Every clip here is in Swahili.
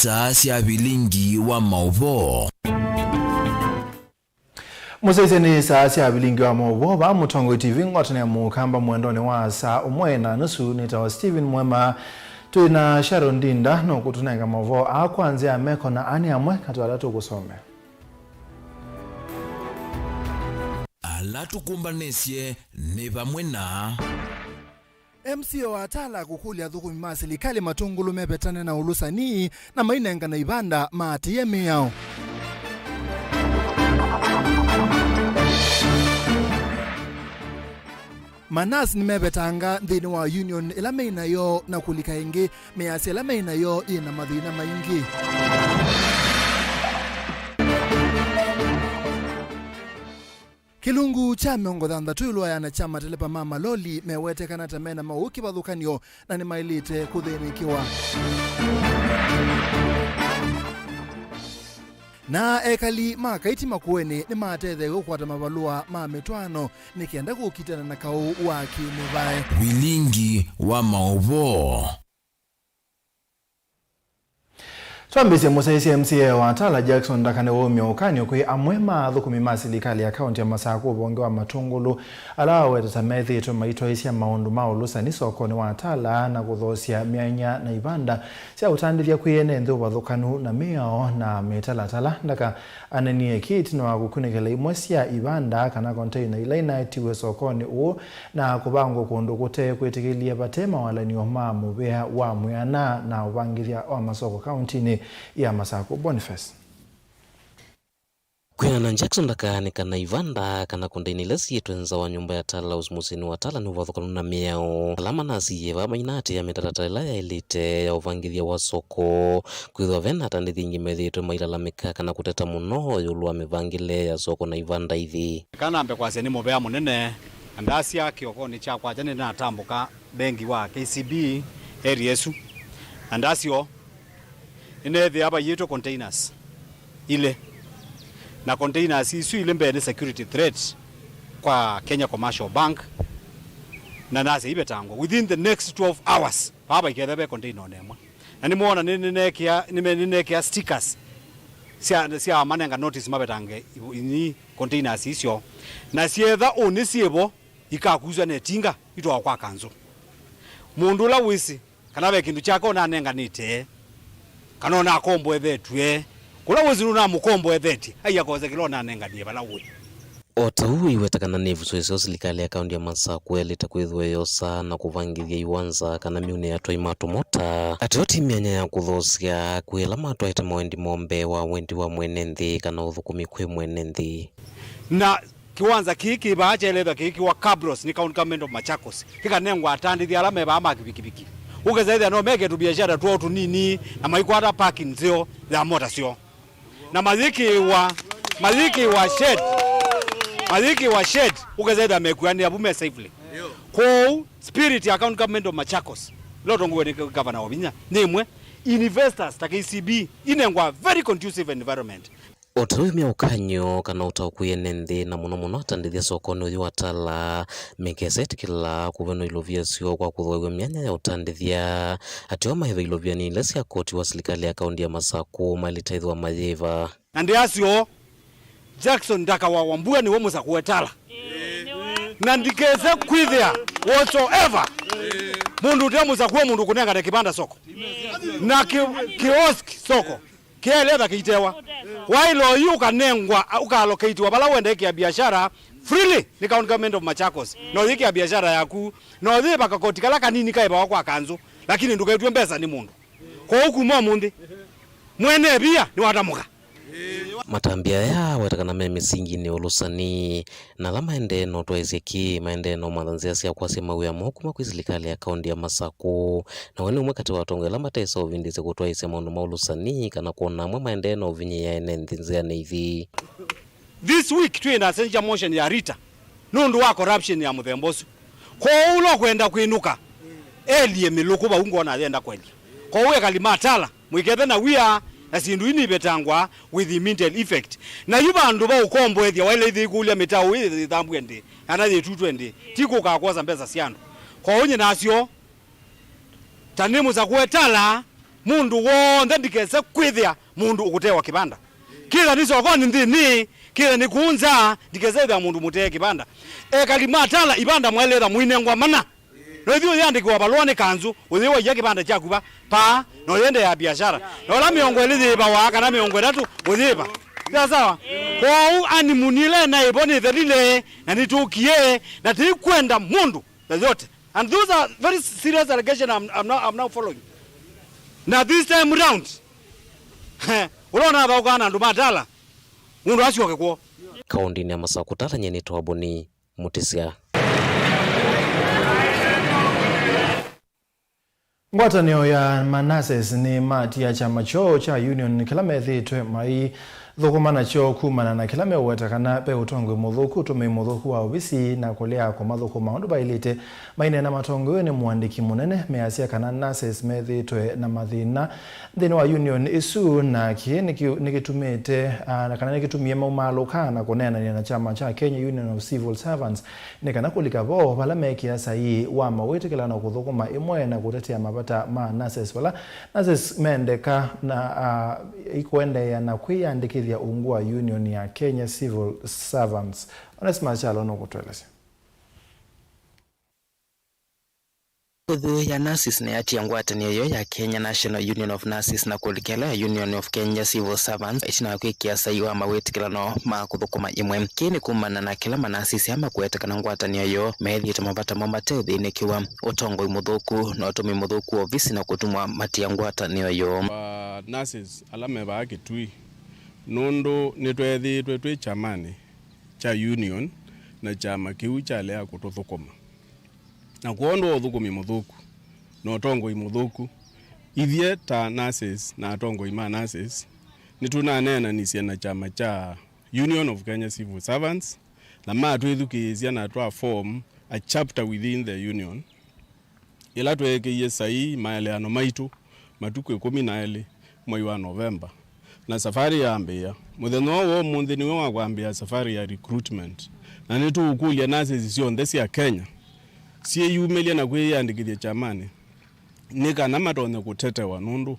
saa cia bilingi wa mauvo. Musese ni saa cia bilingi wa mauvo ba Mutongo TV ngotene mukamba mwendone wa saa umwe na nusu nitawa Steven Mwema tuina Sharon Dinda no kutunenga mauvo akwanze ameko na ani amwe katwala tukusome. Alatukumbanesie ni pamwe na MCO wa Atala kukulia thukumi masilikali matungulu mepetane na ulusani na mainenga na ibanda maati yeme yao. Manas ni mepetanga dhini wa union ila meina yo na kulika ingi measi ila meina yo ina madhina maingi. Kilungu cha miongo dhanda tuilwa ya na chama telepa mama loli mewete kanata mena mauki badhukanyo na ni mailite kudhinikiwa. Na ekali makaiti makuweni ni maatedhe kukwata mabalua mametwano nikienda kukitana na kau wa kimuvae. bilingi wa mauvo. Twambise Musese MCA wa Atala Jackson Ndakane womyo ukanyo kwi amwema thukumi masilikali ya kaunti ya Masako bonge wa matungulu alawe tatamethi tumaitwa isia maundu maulusa ni sokoni wa Atala na kuthosia mianya na ibanda sia utandithia kuyene nthu wathukanu na miao na metalatala ndaka anenie kiti no akukunekela imwe sia ibanda kana container ilaina itiwe sokoni uo na kubango kundu kute kwitikilia batema wala ni oma mubea wa muyana na ubangithia wa Masoko kaunti ni ya Masako. Boniface Kwena Jackson Ndakane kana Ivanda kana kondaini lesi yetuenza wa nyumba ya Atala usmusini wa Atala ni uvathukanu na miao alama nasi yeva mainati ya metatatala ya elite ya uvangithia wa soko kwithwa vena tandithi ngimethi yetu mailalamika kana kuteta muno yulu wa mivangile ya soko na Ivanda ithi kana ambe kwa seni mubea munene andasia kiokoni cha kwa jane na tambuka bengi wa KCB area yesu andasio inethi hapa yetu containers ile na containers isu ile mbele security threat kwa Kenya Commercial Bank na nasi ibe tango within the next 12 hours hapa ikethebe container nemwa na nimuona ninekia stickers sia manenga notice mabetange ini containers isio na sietha onisiebo ikakuza netinga itwa kwa kanzo mundu la wisi kana be kindu chako na nenga nite kanona kombo ethetwe kula wizinu na mukombo etheti ayakoze kilona nenga die balawe Otahu iwetakana nevu soeseo silikali ya kaunti ya Masako elita kwithwe yosa na kuvangithia iwanza kana miune ya toi matomota atioti mianya ya kuthosia kwila matwa ita mwendi mombe wa wendi wa mwenenthi kana uthukumi kwe mwenenthi na kiwanza kiki baacha eleba kiki wa Cabros ni county government of Machakos kika nengwa atandi alame ba makipikipiki ugezaidi no mege tu biashara tu nini na maikwata parking zio za mota sio na maziki wa shed ugezaidi amekuani abume safely kwa spirit ya county government of Machakos loto ngwe ni governor Obinya nimwe investors ta KCB inengwa very conducive environment Otahu mia ukanyo kana utaukuye nthi na muno atandithia sokoni uyu wa Atala mekeseti kila kuveno ilovia sio kwa kuthogwe mianya ya utandithia atio mahiva ilovia ni lesi ya koti wa serikali ya kaunti ya Masako malitaithwa mayiva na ndiasio Jackson Ndaka wa Wambua ni womusa kuetala na ndikeze kwithia whatsoever mundu temusa kuwa mundu kunenga na kibanda soko na kioski soko kieleza kiitewa wailo yu kanengwa ukallocate wabala wende kia biashara freely ni county government of Machakos no thiki ya biashara yaku no thi bakakoti kala kanini kaiba kwa kanzu lakini ndukaitwe mbesa ni mundu kwa huku mwa mundi mwene bia ni watamuka matambia ya wetakana misingi ni ulusani na la maendeno twaizeki maendeno mathanzia sia kwa sema uya mokuma kwa serikali ya kaunti ya Masako na wene umwe kati watonge la mateso ovindise kutwaise maundu maulusani kana kuona mwa maendeno vinye ya enenzinzia neithi this week tuenda senja motion ya Rita nundu wa corruption ya muthembosu kwa ulo kwenda kwinuka elie miluku ba ungo na yenda kweli kwa uwe kalima Atala mwikethe na wia asindu ini betangwa with immediate effect na yubandu ba ukombo ethia wale ithi kulia mitau ithi thambu ende ana ye 220 tiko ka kwaza mbeza siano kwa onye nasio tanimu za kuetala mundu wonde ndikeze kwithia mundu ukutewa kibanda kila niso koni ndini kila nikunza ndikeze mundu muteye kibanda kalima Atala ibanda mwelera muinengwa mana no ithio yandikwa balone kanzu uthiwa ya kibanda chakuba pa no yende ya biashara no la miongo elithiba wa kana miongo 3 uthiba sawa kwa ani munile na iboni thelile na nitukie na tikwenda mundu yote. And those are very serious allegations I'm now following. Now this time round, unaona baugana ndo Atala mundu asioke kwa kaundi ni Masakutala nyeni twaboni mutisia. Ngwatanio ya Manassas ni mati ya chama cho cha Union kilame thitwe mai thukumana cho kumana na kilame wetakana pe utongwe muthuku tume muthuku wa obisi na kulea kwa mathuku maundu bailite maine na matongwe ni muandiki munene measia kana Manassas methitwe na mathina thini wa Union isu na kie nikitumite na kana nikitumie maumaloka na kunena na chama cha Kenya Union of Civil Servants nikana kulika bo bala mekia sai wa mawetekela na kuthukuma imwe na kutetea mabata ma Manassas wala Manassas mendeka na ikwende ya na kuiandikithia ungua Union ya Kenya Civil Servants. Onesma chalo no kutueleza. Kuthu ya Manassas ni ati ngwatanio yo ya Kenya National Union of Nurses na kulikela Union of Kenya Civil Servants ichina kwikia saiwa mawetikilano ma kuthukuma imwe kini kumana na kila Manassas ama kuetekana ngwatanio yo methi mabata mamateu nikiwa utongo muthuku na utumi muthuku ofisi na kutumwa matia ngwatanio yo Manassas alame baake tui nondo nitwethi twe chamani cha Union na chama kiu cha lea kututhukuma na kuondo uthukumi muthuku no tongo imuthuku ithie ta Manassas na tongo ima Manassas nitunanena nisia na chama cha Union of Kenya Civil Servants na matwithukizia na twa form a chapter within the union ila tweke sai maeleano maitu matuku 12 mwezi wa November na safari ya ambia muthenya wo munthi niwe wa kwambia safari ya recruitment na nitu ukulia Manassas sio ndesi ya Kenya sie yumelia na kwiyandikithia chamani nika na matonye kutetewa nundu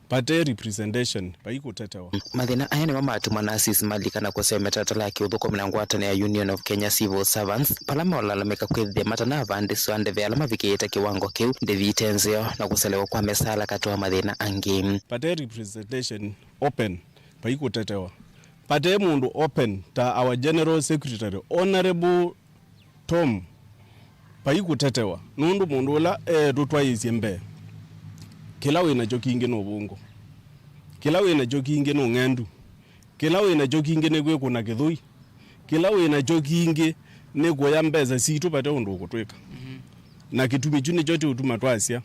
pate representation pai kutetewa mathina aya ni mamatu Manassas malikana kusemeta talaki uthuko na ngwatani ya Union of Kenya Civil Servants palama walalamika kwithia matana avandi swande vya alama vikiita kiwango kiu ndivitenzeo na kuselewa kwa mesala katoa mathina angi pate representation open pai kutetewa pate mundu open ta our General Secretary Honorable Tom pai kutetewa nundu mundu ula tutwaisie mbe kila wina jokinge no bungo kila wina jokinge no ngendu kila wina jokinge ne gwe kuna kithui kila wina jokinge ne goya mbeza situ pate undu ukutwika na kitumi chune chote utuma twasia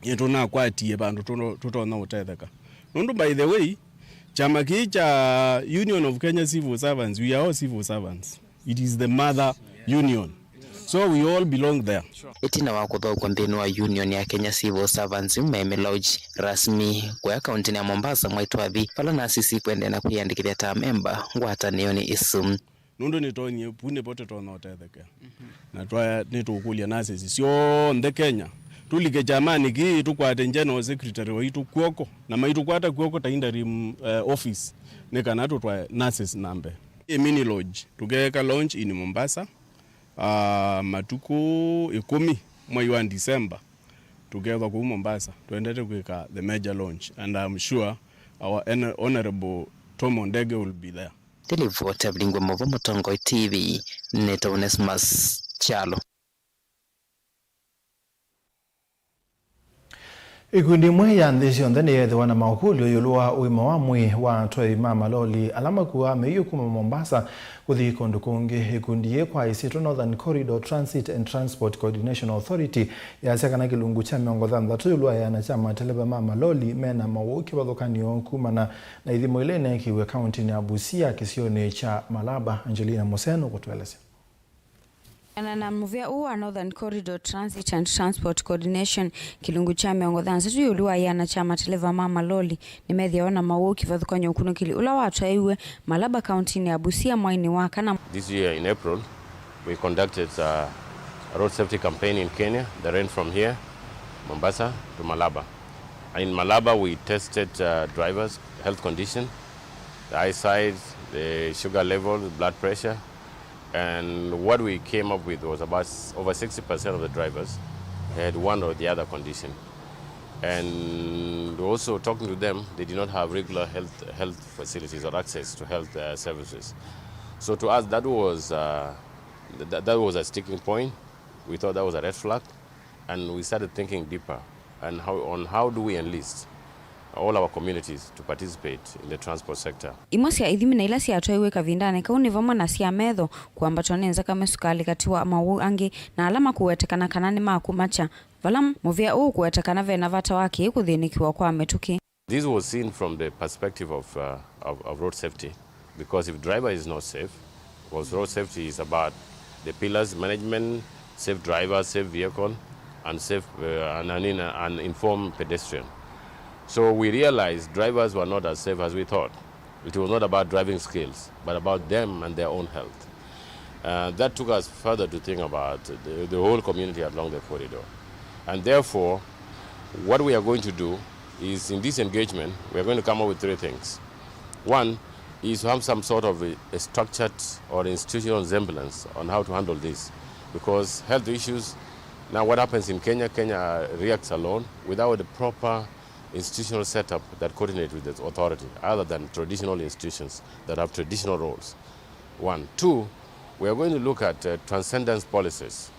yeto na kwatie bandu tutona utetheka nundu by the way chama kicha Union of Kenya Civil Servants we are all civil servants it is the mother union. So we all belong there. Itina wa kuthokwa nthini wa Union ya Kenya Civil Servants meme lodge rasmi kwa kaunti ya Mombasa mwaitwathi pala na sisi kwende na kuyandikithia ta member ngwatanio ni isum nundu nitonye pune pote tona otetheka na twa nitukulia Manassas sio nde Kenya tulike jamani ki tukwate General Secretary waitu kuoko na maitu kwata kuoko ta interim office nekana twa Manassas nambe mini lodge tugeka launch in Mombasa matuku 10 mwezi wa December together ku Mombasa tuendete kuika the major launch and I'm sure our honorable Tom Ondege will be there. Televote Blingwe Movo Mutongo TV Neta Onesmas Chalo. Ikundi mwe ya ndesio ndani ya wana maukuli yulua uima wa mwe wa toi mama loli alama kuwa meyu kuma Mombasa kuthi kondukungi ikundi ye kwa isitu Northern Corridor Transit and Transport Coordination Authority ya sekana kilungu cha miongo dhanda yulua ya na chama teleba mama loli mena mawuki wadhokani kumana na idhimo ilene kiwe kaunti ni Busia kisione cha Malaba. Angelina Moseno kutueleza. Na muvia uwa Northern Corridor Transit and Transport Coordination kilungu cha miongo dhansa tuyulua ya na chama televa mama loli ni methi ya wana mawuki wadhokani ukuno kili ula watu iwe Malaba County ni Busia mwaini wakana. This year in April we conducted a road safety campaign in Kenya that ran from here Mombasa to Malaba, In Malaba, we tested drivers' health condition, the eyesight, the sugar level, the blood pressure. And what we came up with was about over 60% of the drivers had one or the other condition. And also talking to them, they did not have regular health facilities or access to health services. So to us, that was a sticking point. We thought that was a red flag, and we started thinking deeper and how do we enlist all our communities to participate in the transport sector. Imwe cia ithimi na ila cia atwaiwe kavindani kau ni vamwe na cia metho kuambatwa nza kama sukali katiwa mau angi na alama kuwetekana kana ni makumacha vala muvia u kuwetekana vena vata wake kuthinikiwa kwa metuki. This was seen from the perspective of road safety, because if driver is not safe, because road safety is about the pillars, management, safe driver, safe vehicle, and safe and informed pedestrian. So we realized drivers were not as safe as we thought. It was not about driving skills, but about them and their own health. That took us further to think about the whole community along the corridor. And therefore, what we are going to do is, in this engagement, we are going to come up with 3 things. One is to have some sort of a structured or institutional semblance on how to handle this. Because health issues, now what happens in Kenya, Kenya reacts alone without the proper institutional setup that coordinates with the authority, other than traditional institutions that have traditional roles. 1. 2, we are going to look at transcendence policies.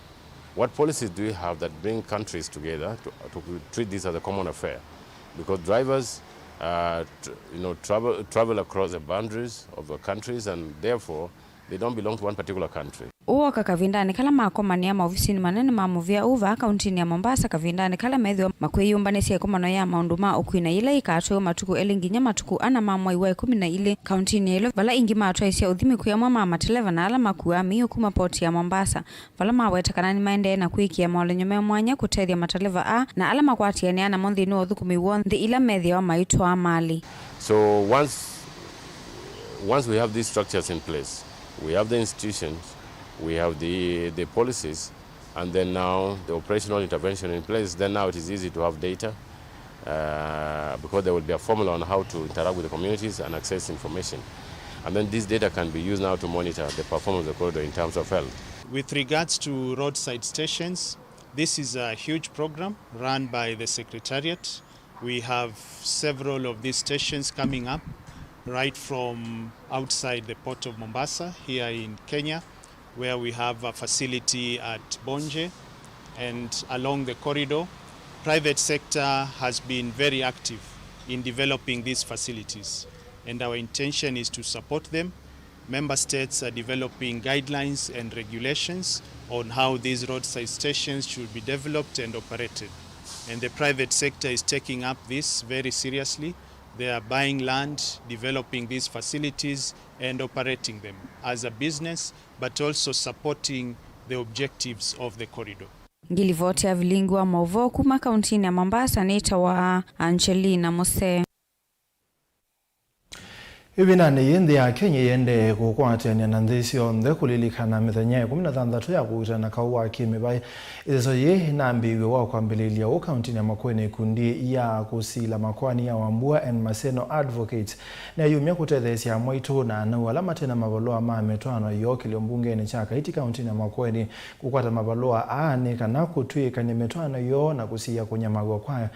What policies do we have that bring countries together to treat this as a common affair? Because drivers travel across the boundaries of the countries, and therefore they don't belong to one particular country. Uwa kakavindani kala makomania maofisini manene mamuvia uva kauntini ya Mombasa kavindani kala medhio makwiyumbanisi ya komano ya maunduma ukuina ila ikatwe matuku elinginya matuku ana mamwa iwa 12 kauntini ya ilo vala ingi matwa isia udhimi kuyamwa mama televa na ala makuwa miyo kuma poti ya Mombasa vala maweta kanani maende na kuiki ya maulenyome mwanya kutethia mateleva a na ala makwati ya niana mondi inu odhukumi uonthi ila medhio maitwa amali. So once we have these structures in place, we have the institutions, we have the policies, and then now the operational intervention in place, then now it is easy to have data because there will be a formula on how to interact with the communities and access information. And then this data can be used now to monitor the performance of the corridor in terms of health. With regards to roadside stations, this is a huge program run by the Secretariat. We have several of these stations coming up, right from outside the port of Mombasa here in Kenya, where we have a facility at Bonje, and along the corridor. Private sector has been very active in developing these facilities, and our intention is to support them. Member states are developing guidelines and regulations on how these roadside stations should be developed and operated. And the private sector is taking up this very seriously. They are buying land, developing these facilities and operating them as a business, but also supporting the objectives of the corridor. Ngilivoti ya vilingu wa Mauvo kuma kauntini ya Mombasa nita wa Angelina Mose. Ibinane yende ya Kenya yende kukwatene na ndisi onde kulilikana mithenya 16 ya kugutana kauwa kimibai izo ye nambiwe wa kwambililia o county ya Makueni kundi ya kusila makwani ya Wambua and Maseno Advocates na yumya kutethesia mwaito na wala matena mabaloa mametwano yo kiliombunge ni chaka iti county ya Makueni kukwata mabaloa aane kana kutwika ni metwano yo na kusia kunyamagwa kwa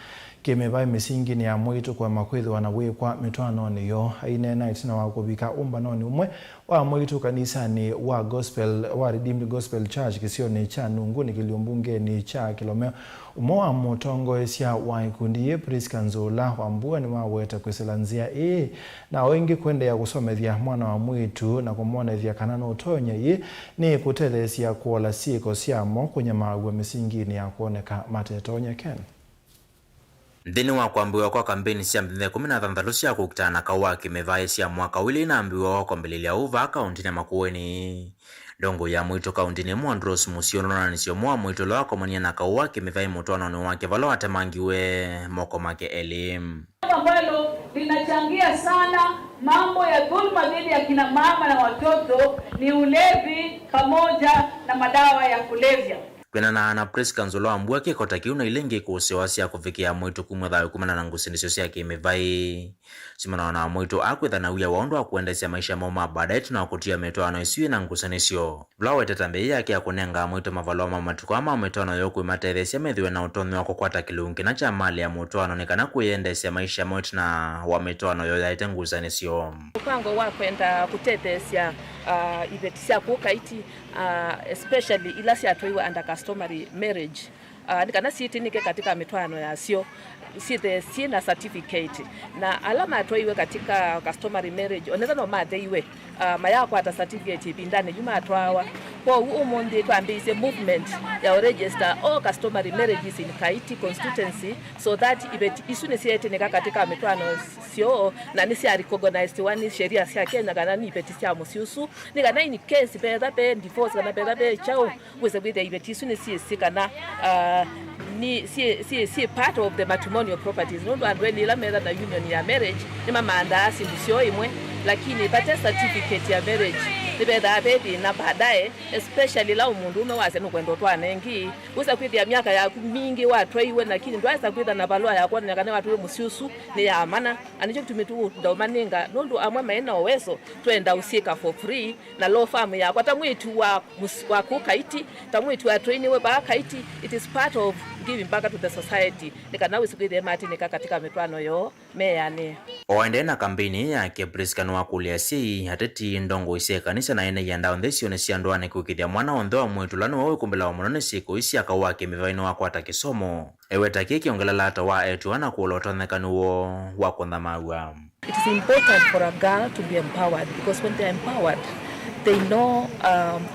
kimibai misingi ni ya mwaito kwa makwetho wanawekwa metwano ni yo aine night na wakubika umbanoni umwe wa mwaito kanisa ni wa gospel wa Redeemed Gospel Church kisio ni cha Nunguni kiliombunge ni cha Kilomeo umoa motongo esia wa ikundi ye Priska Nzola Wambua ni waweta kweselanzia na wengi kwende ya kusomethia mwana wa mwitu na kumwona vya kanano utonya ye ni kutethesia kuola siko siamo kwenye magwe misingini ya kuoneka matetonya Ken. Ndini wa kuambiwa kwa kampeni cia mthenya 16 cia kukutana kauwa kimevai cia mwaka wili na ambiwa wa kwambililia uva kaunti ya Makueni. Dongo ya mwito kaunti ni Mwandros Musiono na nisio mwa mwito loa komania na kauwa kimevai mutwano ni wake valo atamangiwe moko make elim. Ambalo linachangia sana mambo ya dhulma dhidi ya kina mama na watoto ni ulevi pamoja na madawa ya kulevya. kwena na Priska Nzolo Wambua kikota kiuna ilengi kusiwasia kufikia mwitu kumwetha kumana na ngusindisyo cia kimivai simana na mwitu akwitha na uya waundu wa kuendesya maisha moma baadaye na kutia metwano isiwe na ngusindisyo blawe tetambe yake ya kunenga mwitu mavaloma matuko ama metwano yoku imatethesya methiwe na utomi wa kukwata kilungi na cha mali ya mutwano nekana kuiendesya maisha mwitu na wa metwano yoyaite ngusindisyo mpango wa kwenda kutetesya ibetisia kukaiti especially ila si atoiwa under customary marriage nikana siti nike katika mitwano ya sio si na certificate na alama atoiwe katika customary marriage oneza no matheiwe maya kwa ata certificate bindane juma atwawa kwa umonde twambise movement ya register all customary marriages in Kaiti constituency so that ibet isune siete nika katika mitwano sio na nisi recognized wani sheria sia Kenya kana ni petisia musiusu nikana in case be divorce kana be chao wese with the ibet isune si kana ni si part of the matrimonial properties no and when ila mera na union ya marriage ni mama andasi sio imwe lakini pata certificate ya marriage nibeda baby na baadaye especially la umundu no wase no kwendo twanengi usa kwithia miaka ya mingi watu iwe lakini ndwasa kwitha na balua ya kwa nekane watu musiusu ni ya amana anicho tumitu ndaumaninga nundu amwe maena oweso twenda usika for free na law firm ya kwa tamwitu wa kukaiti tamwitu wa train we ba kaiti it is part of giving back to the society nikana usikwithia mati nika katika mitwano yo meyane oende na kampeni yake Priska no akulia si hateti ndongo ise kanisa na ene yanda ondesio ne siandwane kukithia mwana ondhe wa mwitulano wawe kumbela wa monone siku isi akawake mivaino wako ata kisomo eweta kiki ongelala ata wa etu wana kuolotonekanuo wako ndhamawa. It is important for a girl to be empowered because when they are empowered they know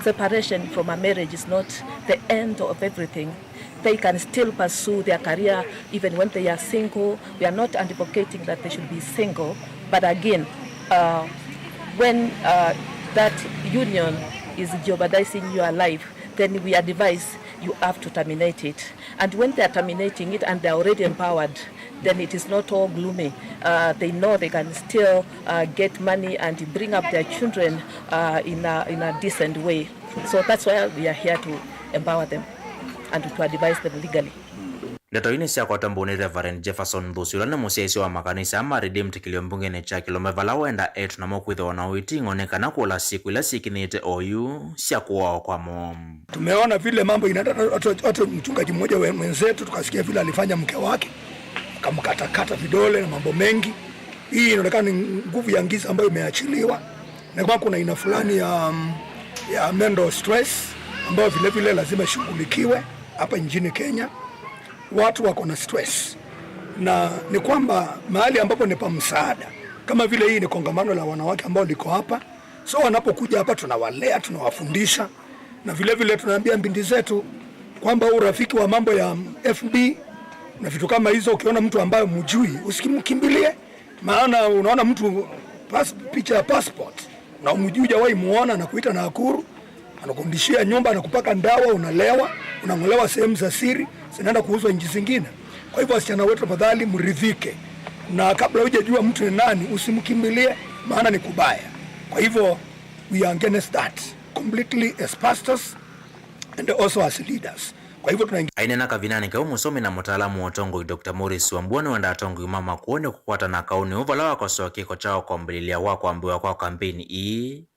separation from a marriage is not the end of everything. They can still pursue their career even when they are single. We are not advocating that they should be single, but again, when that union is jeopardizing your life, then we advise you have to terminate it. And when they are terminating it and they are already empowered, then it is not all gloomy. They know they can still get money and bring up their children in a decent way. So that's why we are here to empower them and to advise them legally. Ndeto ini siya kwa tambuni Reverend Jefferson Ndusula na musiaisi wa makanisa ama Redeemed Kiliombunge ne cha kilomevala wenda etu na mokwithe wanawiti ngoneka na kuola siku ila sikinite oyu siya kuwa kwa mom. Tumeona vile mambo inatata watu mchungaji mmoja mwenzetu tukasikia vile alifanya mke wake akamkatakata vidole na mambo mengi. Hii inaonekana ni nguvu ya giza ambayo imeachiliwa na kwa kuna aina fulani ya mental stress ambayo vile vile lazima shughulikiwe hapa nchini Kenya. Watu wako na stress na ni kwamba mahali ambapo ni pa msaada kama vile hii ni kongamano la wanawake ambao liko hapa, so wanapokuja hapa tunawalea, tunawafundisha na vile vile tunaambia binti zetu kwamba urafiki wa mambo ya FB na vitu kama hizo, ukiona mtu ambaye mjui usikimkimbilie, maana unaona mtu picha ya passport na umjui hujawahi muona na kuita na Nakuru, anakundishia nyumba na kupaka ndawa, unalewa, unangolewa sehemu za siri zinaenda kuuzwa nchi zingine. Kwa hivyo wasichana wetu tafadhali mridhike, na kabla hujajua mtu ni nani usimkimbilie, maana ni kubaya. Kwa hivyo we are against that completely as pastors and also as leaders. Kwa hivyo tunaingia aina na kavinani kwa musomi na mtaalamu wa tongo Dr. Morris Wambua wanda tongo mama kuone kukwata na kauni uvala wako so kiko chao kwa mbililia wako ambiwa kwa kampeni hii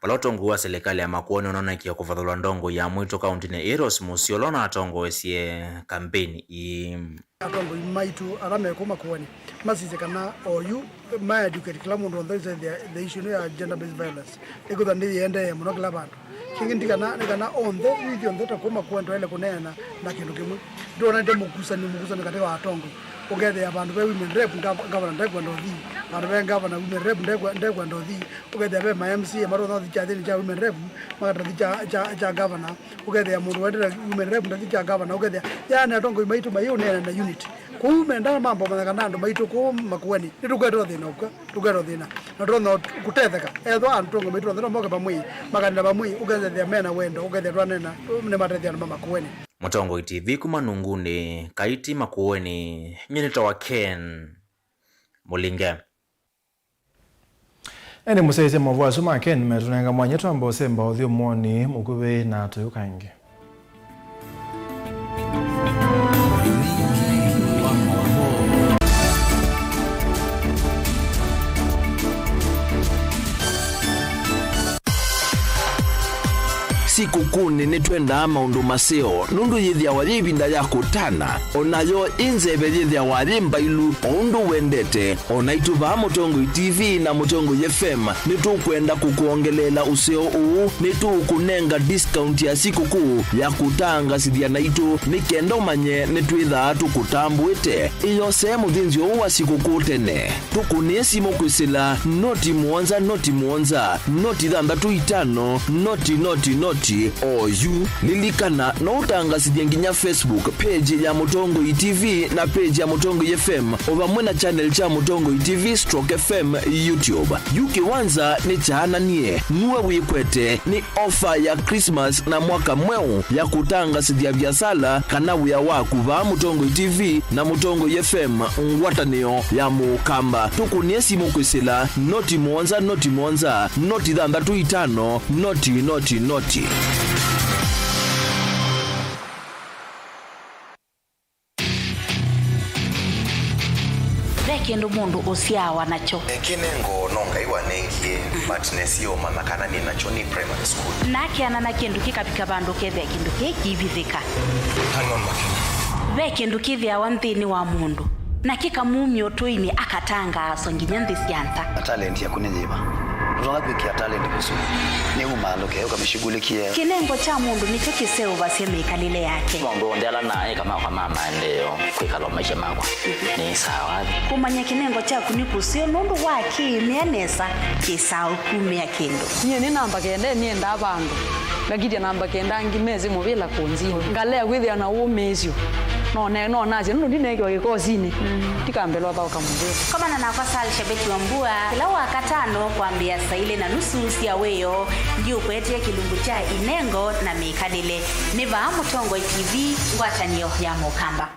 wala tongo wa serikali ya makuone unaona kia kufadhulwa ndongo ya mwito kaunti ne Eros Musio na tongo esie kampeni hii atongo imaitu arame kuma kuone masize kana oyu ma educate kila mundu on the issue ya gender based violence iko thandi yende muno kila bantu kingindi kana onde video ndota kuma kuenda ile kunena na kindu kimwe ndona ndemo kusani katika watongo ugethe abantu be women rep ngabana ndegwa ndothi abantu be ngabana women rep ndegwa ndothi ugethe be ma MC maro ndothi cha thini cha women rep magathi cha ngabana ugethe ya mundu wendera women rep ndothi cha ngabana ugethe yana atongo imaitu mayo nena na unity kuumenda mambo kana ndo maitu ku makueni nitugetho thina uka tugetho thina na ndona kutetheka etho antongo maitu ndo moke pamwe maganda pamwe ugethe the mena wendo ugethe twanena ne matethia ndo makueni Mutongo TV kumanungune Kaiti makueni nyeneta wa Ken Mulinge. Ene musaise mwa suma Ken metunenga mwanyetu ambao semba odhio mwoni mukube na toyukange. siku kuni nitwenda maundu maseo nundu yithia waribinda ya kutana onayo inzebe yithia warimba ilu undu wendete onaituva Mutongo TV na Mutongo FM nitukwenda kukuongelela useo uu nitukunenga discount ya siku kuu ya kutanga sidia naitu nikendo manye nitwitha tukutambuite iyo sehemu thinzi uwa siku kuu tene tukuniesi mokwisila noti muonza noti thantatu itano noti oyu lilikana no utangasidia nginya Facebook page ya Mutongo TV na page ya Mutongo FM ovamwe na channel cha Mutongo TV /FM YouTube. Yuki wanza ni chana nie nuwe wikwete ni offer ya Christmas na mwaka mweu ya kutanga sidia biasala kana wia waku va Mutongo TV na Mutongo FM ngwatanio ya mukamba tukuniesi mukwisila noti muonza noti thantatu itano noti kendo mundu usiawa nacho kinengo nonga iwa nengie but nesio mama kana ni nacho ni primary school nake anana kendo kikapika bandu kethe kendo kekivithika ve kendo kithia wanthini wa mundu na kikamumio toini akatanga asonginya ndisianta talent ya kunyiva utonga kwikia talent kusu ni umaloke ukamishughulikia kinengo cha mundu nicho kiseo baseme kalile yake mundu ndela naye kama kwa mama ndio kwikalo maisha makwa ni sawa kumanya kinengo cha kunikusio nundu waki mianesa kisao kumia kendo nye ni namba kende ni enda bandu lakini namba kenda ngimezi mubila kunzi ngalea kwithia na umezio no naje ndo ndinege gekozini tikambelwa ba ukamwambia kama na nafasali shabiki wa mbua kila wakatano kuambia saile na nusu ya weyo ndio kwetia kilungu cha inengo na mikadile niva Mutongo TV ngwatanio ya mukamba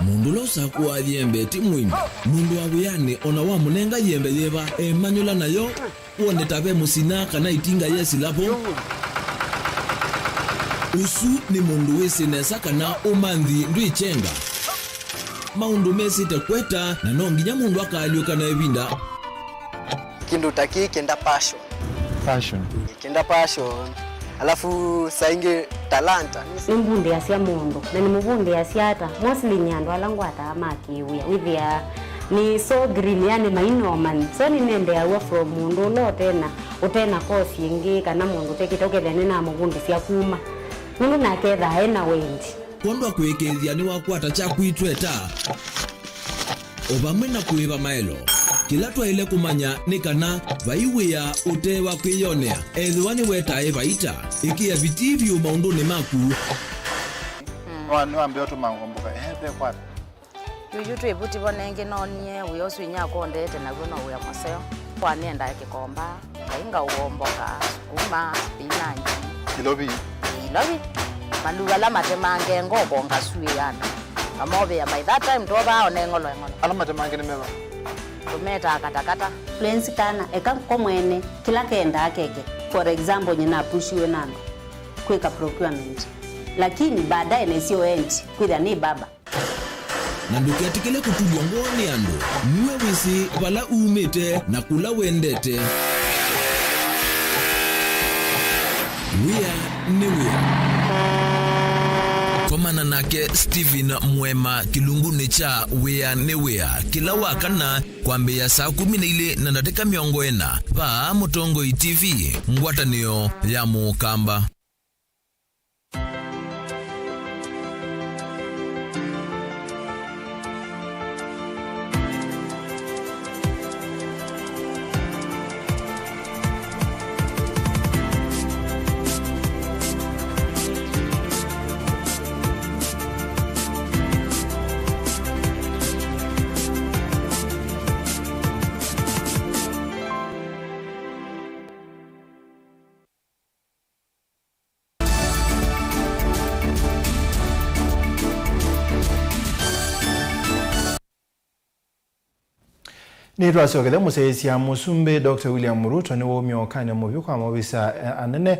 mundu losa kwa yembe timwini mundu awiyane ona wa munenga yembe yeba emanyula nayo uone tabe musina kana itinga yesi lapo usu ni mundu wese nesa kana umanthi ndwichenga maundu mesite kweta na nonginya mundu akaliuka na ebinda kindu taki kenda passion alafu sainge talanta nimbundi asia mundu na nimubundi asiata mostly nyando alangwata amakiwia withia ni so green yani mainoman so ni nende awa from mundu lo tena kosi ingi kana mundu tekitoke thene na mubundi sia kuma mundu naketha ena wendi kondo kwekethia ni wakwata cha kuitweta obamwe na kuiva maelo kila twaile kumanya ni kana vaiwia utewa kwiyonea ethiwani wetae vaita ikia vitivyo maunduni maku niwambia tumangomboka ehebe kwata yuyu twebuti bonenge nonie wiyosu inyako ndete na gona uya maseo kwa nenda kikomba kainga uomboka sukuma spinach kilobi manduga la matemange ngoko ngasui yana amobe ya by that time toba onengolo ala matemange ni meba tumeta katakata plans kana eka komwene kila kenda akeke for example nyina pushiwe nando kweka procurement lakini baadaye nesio end kwida ni baba na ndukiatikele kutulwa ngoni ando niwe wisi wala umete na kula wendete komana nake Steven Mwema kilunguni cha wea newea kila wakana kwambia saa 12 na dakika 40 va Mutongo TV ngwatanio ya mukamba. Ni twasogele museisia musumbe Dr. William Ruto ni womyo kanya mubyo kwa mabisa anene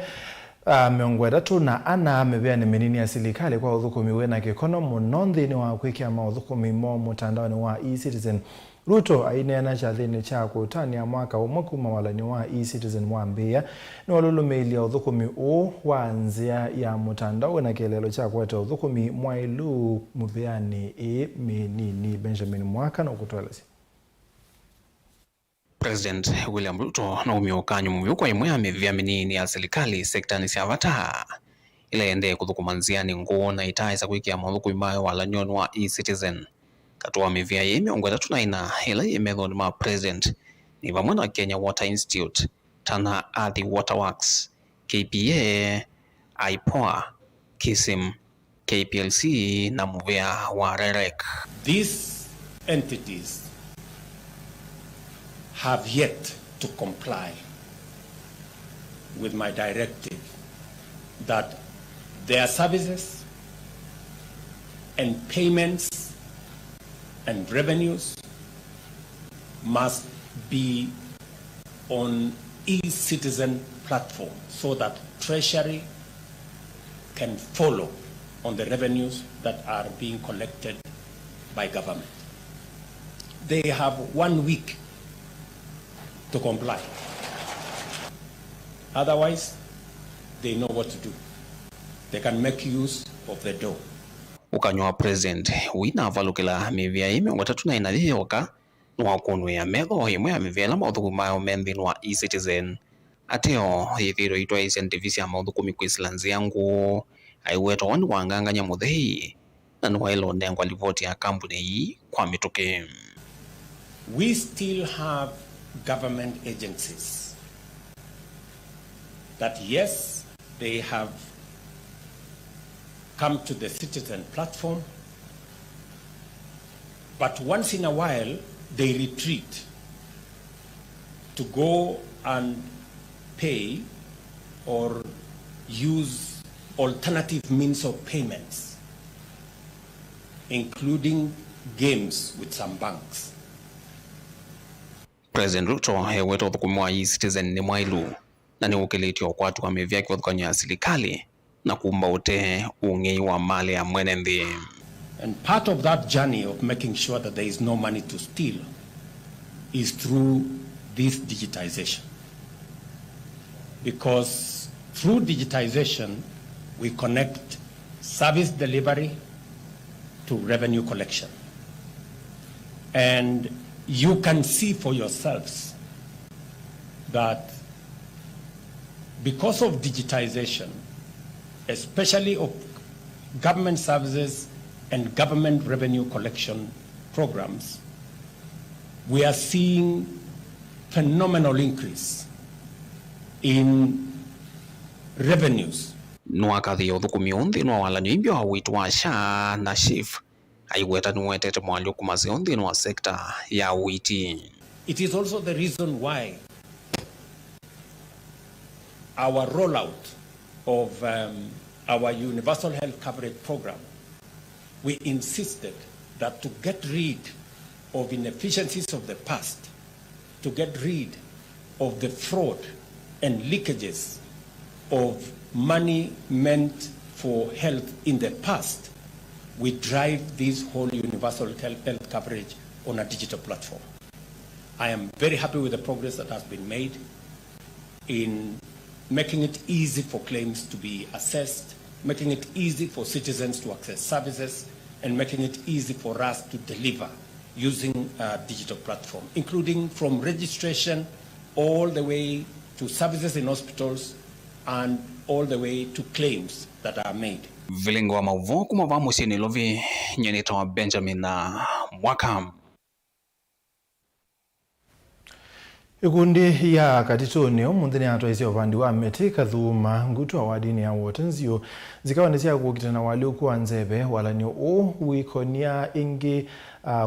miongo itatu na ana amebea ni menini ya serikali kwa udhukumi wena kikono munonthi ni wa kwikia maudhukumi mo mutandao ni wa e-citizen Ruto ainena chathini cha kutania mwaka umwe kuma walani wa e-Citizen wa Mbeya ni walulumilia uthukumi wa nzia ya mutandao na kielelo cha kweta uthukumi Mwailu Mutheani Menini. Benjamin Mwaka na ukutwelezi. President William Ruto na umiokanyo muvyuko imwe amevia minini ya serikali sekta ni siavata ile ende kuthukumanzia ni nguo na itaisa kuikia mauthuku imayo wala nyonu wa e-Citizen katua mivia yemi ongweta tunaina ila yemedho ni ma president ni vamwe na Kenya Water Institute, Tana Athi Waterworks, KPA, IPOA, KISIM, KPLC na muvia wa REREC. These entities have yet to comply with my directive that their services and payments and revenues must be on e-Citizen platform so that Treasury can follow on the revenues that are being collected by government. They have 1 week to comply. Otherwise, they know what to do. They can make use of the door. Ukanywa president wina avalukila mivia ime watatu na inaliyoka nwakunu ya medho imwe ya mivia la mauthuku mayo mendhinu wa e-Citizen. Ateo hithiro itwa isentivisi ya mauthuku mikuisilanzi yangu aiweto wani wanganganya muthehi na nuwa ilo nengwa livoti ya kampuni hii kwa mituke. We still have government agencies that yes, they have come to the Citizen platform, but once in a while they retreat to go and pay or use alternative means of payments, including games with some banks. President Ruto heweto uthukumu wa e-Citizen ni Mwailu na ni ukilitio kwa watu wamevia kiwathukanyo ya serikali na kumba ute ungei wa mali ya mwene ndi. And part of that journey of making sure that there is no money to steal is through this digitization. Because through digitization, we connect service delivery to revenue collection. And you can see for yourselves that because of digitization, especially of government services and government revenue collection programs, we are seeing phenomenal increase in revenues. Nwakathi uthukumi unthi no walanyo imbyo hawitu wa SHA na SHIF aiweta nuwetete mwalio kumasi unthi no sekta ya witi. It is also the reason why our rollout of our universal health coverage program, we insisted that to get rid of inefficiencies of the past, to get rid of the fraud and leakages of money meant for health in the past, we drive this whole universal health coverage on a digital platform. I am very happy with the progress that has been made in making it easy for claims to be assessed, making it easy for citizens to access services, and making it easy for us to deliver using a digital platform, including from registration all the way to services in hospitals and all the way to claims that are made. Vilingo wa mauvo kumava musini lovi nyenita wa Benjamin na Mwaka. Ikundi ya katitoni munthini atwaisi upandi wa Meti Kathuma ngutu wa wadini ya Wotenzio zikawa nisia kukitana waliuku wa nzebe walanyo wikonia ingi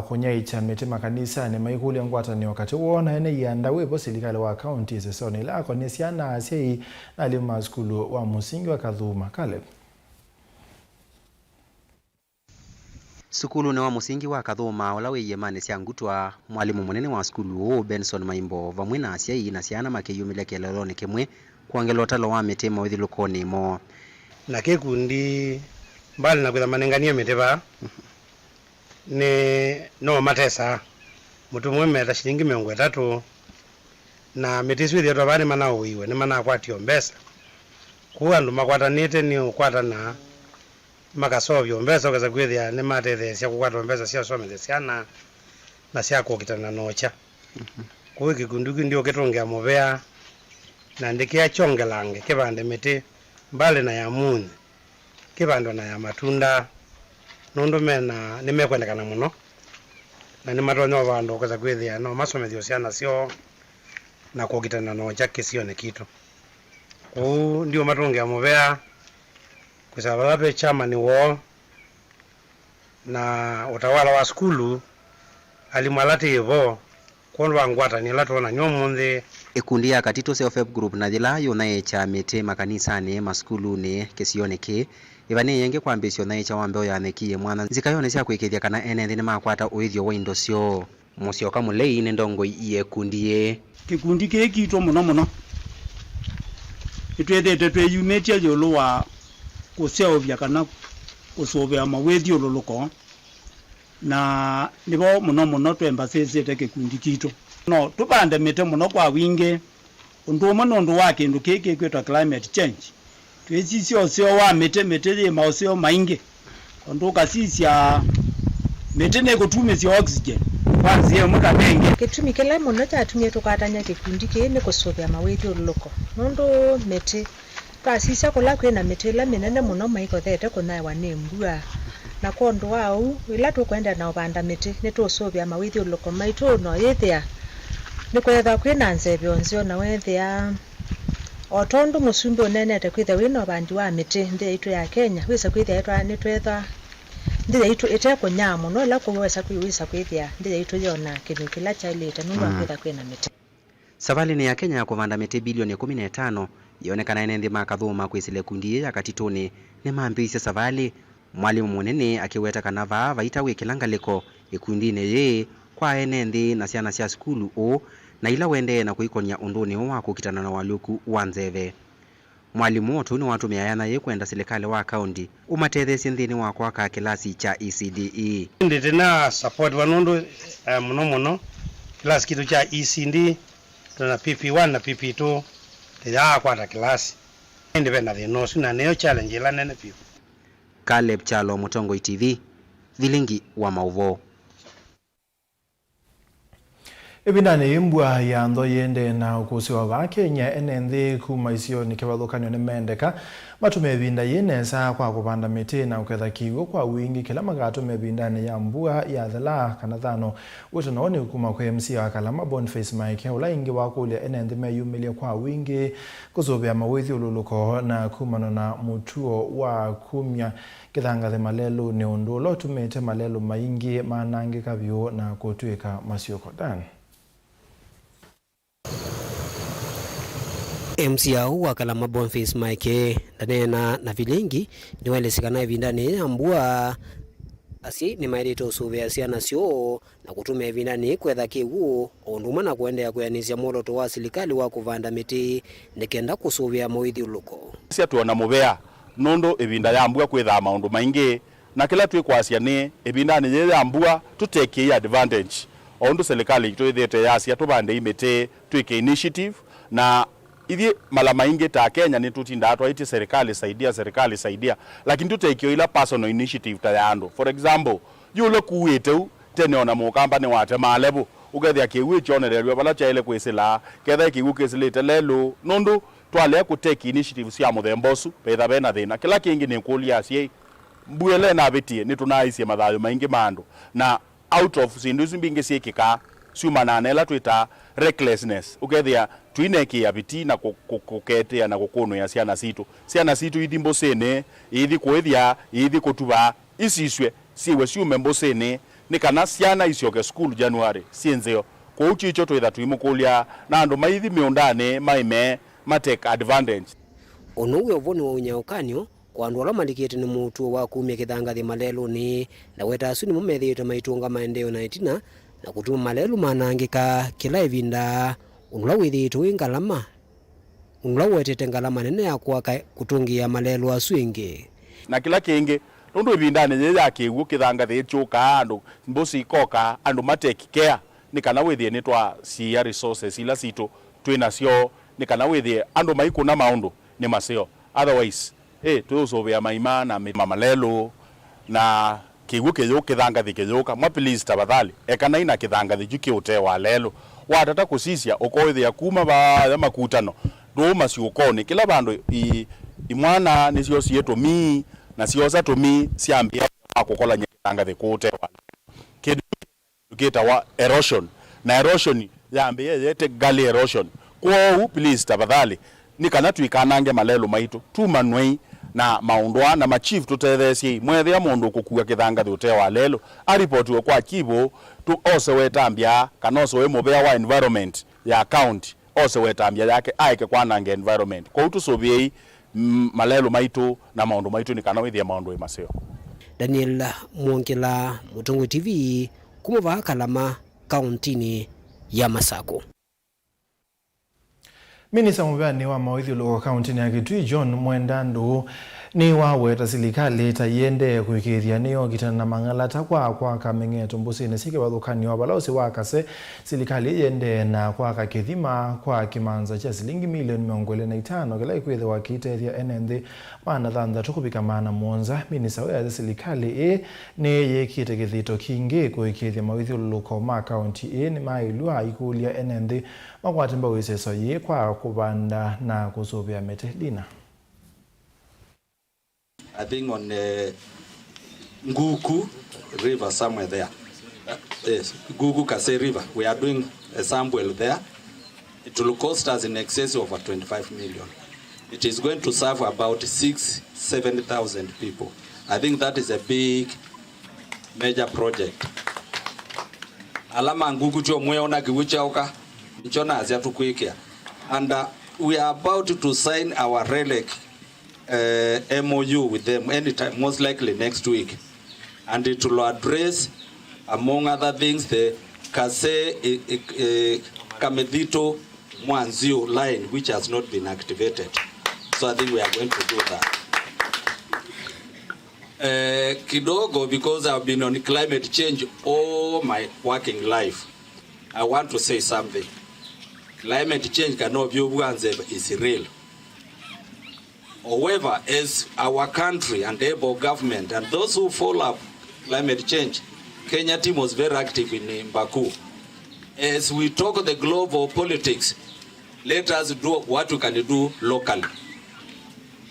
kunya icha Meti makanisa ni maikuli ya ngwata ni wakati uona ene yanda wepo silikale wa county sesoni ila konisia na asei na lima skulu wa musingi wa Kathuma. Caleb. Sukulu ni wa musingi wa Kathuma ola weyemane cia ngutwa mwalimu munene wa skulu Benson Maimbo vamwe na aciai na ciana makiyumile keleloni kimwe kuangela utalo wa Meti mawithilukoni mo na kikundi mbali na kwitha manengania Meti ba ne no matesa mutu mwe meta shilingi 30 na mitisu ithio tabani mana uiwe ni mana kwatio mbesa ku andu makwatanite ni ukwata na makasovyo mbesa ukaza kwithia ni matethesia kukwata mbesa cia somete ciana na cia kukitana nocha ku gikundu ndio kitongea muvea na ndikia chongelange kibande miti mbali na ya munyi kibando na ya matunda nondo mena nimekwendekana muno na ni matonyo vandu ukaza kwithia no masomethio ciana cio na kukitana nocha kisione kitu ku ndio matongea muvea kusababa chama ni wo na utawala wa skulu alimwalati hivyo kwa ngwata ni latona nyomunde ikundi ya Katito Self Help Group na thila yona cha mete makanisani maskulu ni kisione ki ivane yenge kwambisyo na cha wambe yanekie mwana zikayone cia kwikithia kana ene ni makwata uithio wa indo cio musio kamulei ni ndongo iye kundie kikundi kekitwo muno itwethete tweyumetie yolo wa kuseovya kana kusovya mawethio luluko na nibo muno twembasesete kikundi kito no tubande mete muno kwa winge undu mundu wake ndu keke kwetwa climate change twesisio sio wa mete mausio mainge undu kasisia mete ne kutumisia oxygen kwanzia mukabenge kitumi kile muno tatumie tukatanya kikundi kene kusovya mawethio luluko nundu mete pasisa kula kwena metela menene muno maiko thete kuna wanembua na kondo wao ila tukwenda na ubanda mete netosovya mawithio loko maito no yethia nikwetha kwena nzebyo nzio na wethia otondo musumbi onenete kwitha wino bandi wa mete ndi itu ya Kenya wisa kwitha etwa nitwetha ndi itu eteko nyamo no la kuwesa kuwisa kwitha ndi itu yona kinukila cha ileta nundu kwitha kwena mete savali ni ya Kenya ya kuvanda mete bilioni 15 yonekana ene ndima kathuma kwisile kundi ya Katitoni ni maambise savali mwalimu munene akiweta kana vaita wikilangaliko ikundine ye kwa ene ndi na ciana cia skulu o na ila wende na kuikonia unduni wa kukitana na waluku wanzeve mwalimu otu ni watu miayana ye kwenda serikali wa county umatethesie nthini wa kwa kilasi cha ECDE ndite na support wanundu muno kilasi kitu cha ECD tuna PP1 na PP2 ya kwata kilasi independa the no suna neo challenge la nene pipo Caleb Chalo, Mutongo TV, Vilingi wa Mauvo. Ibindani imbwa ya ndo yende na ukusi wa Wakenya enenthi kuma isio ni kivathukanio ni mendeka matume binda yene saa kwa kupanda miti na uketha kigo kwa wingi kila magatume bindani ya mbua ya thela kana thano wito naoni kuma kwa MC wa Kalama Boniface Mike ula ingi wakule enenthi meyumilie kwa wingi kuzobea mawithi ululuko na kumano na mutuo wa kumya kithangathe malelu ni undulo tumete malelu maingi manangi kavyo na kutuika masioko dan MCAU wa Kalama Boniface Mike ndanena na Vilingi niwelesikana vindani ambua asi ni mairito usuvea siana sio na kutumia vindani kwetha kiwu onduma na kuendea kuyanisia moloto wa serikali wa kuvanda miti nikenda kusuvea moithi uluko sia tuona muvea nondo evinda ya ambua kwetha maundu maingi na kila twikwasia ni evindani ye ambua tuteke advantage ondu serikali itwethete yasia tubande imete twike initiative na ithi mala maingi ta Kenya ni tutinda atwa iti serikali saidia lakini tutekio ila personal initiative ta yando for example yulo kuweteu tene ona mukamba ni wate malebu ukethia kiwi chonererwa bala chaile kwisila ketha kiwi kisilite lelo nondu twale ku take initiative cia muthembosu petha bena thina kila kingi ni kulia cie mbuele na betie ni tunaisie mathayo maingi mandu na out of sindu zimbingi ciekika ciumana nela twita recklessness ukethia twineki ya biti na kuketea na kukono ya ciana situ idimbo sene ithi kwethia ithi kutuba isiswe siwe ciume mbosene ni kana ciana icioke school January cienzeo kwa uchicho twitha twimukulia na andu maithi miondane maime matake advantage onuwe ovoni wa unyaukanyo kwa andu ala malikite ni mutuo wa kumya kithangathi malelu ni na weta asuni mumethite maitunga maendeo na itina na kutuma malelu manangika kila ivinda unula withite wingalama unula wetete ngalama nene ya kwaka kutungia malelu aswingi na kila kingi nundu ivindani ye ya kiwu kithangathi chuka andu mbusi ikoka andu matake care ni kana withie ni twa cia resources ila situ twina cio ni kana withie andu maikuna maundu ni masio otherwise tuusovea maima na mamalelo na kigu kithangathi kiyuka mwa please tafadhali ekana ina kithangathi juki utewa lelo watata kusisia ukoithia kuma ba makutano nduma ciukoni kila bandu imwana nicio cietu mi na cioza tumi ciambia akukola kithangathi kutewa kidu wa erosion na erosion yambia yete gali erosion kwa please tafadhali ni kana twikanange malelo maitu tumanwei na maundwa na machief tutethesi mwethia mundu kukua kithangathi utewa lelo a report kwa kibo tu ose wetambia kana ose we mobea wa environment ya account ose wetambia yake aike kwanange environment kwa utusovie malelo maitu na maundu maitu ni kana withia maundu masio. Daniel Mwongela, Mutongo TV, kumuva Kalama, kauntini ya Masako. Minista mubani wa mawidhi ulogo kauntini ya Kitui John Mwendandu ni waweta silikali tayende kuikiria niyo kitana na mangalata kwa kamenge tumbusi nesike wadhukani wabalausi wakase silikali yende na kwa kakithima kwa kimanza cha silingi milioni 105 kila ikuwethe wakiteethia NND maana thantha tukubika maana muonza. Minista wa silikali ni yekite kithito kingi kuikiria mawidhi ulogo ma kaunti ni mailua ikulia NND makwatimba wiseso ye kwa kubanda na kusubia metelina. I think on Nguku River somewhere there. Yes, Nguku Kase River. We are doing a sample there. It will cost us in excess of 25 million. It is going to serve about 6,000-7,000 people. I think that is a big, major project. Alama Nguku cho mweona kiwicha oka. Nchona azia tukuikia. And we are about to sign our relic MOU with them anytime, most likely next week, and it will address, among other things, the Kase Kamedito Mwanzio line, which has not been activated. So I think we are going to do that. Kidogo, because I've been on climate change all my working life, I want to say something. Climate change cannot be is real. However, as our country and able government and those who follow climate change, Kenya team was very active in Baku. As we talk the global politics, let us do what we can do locally.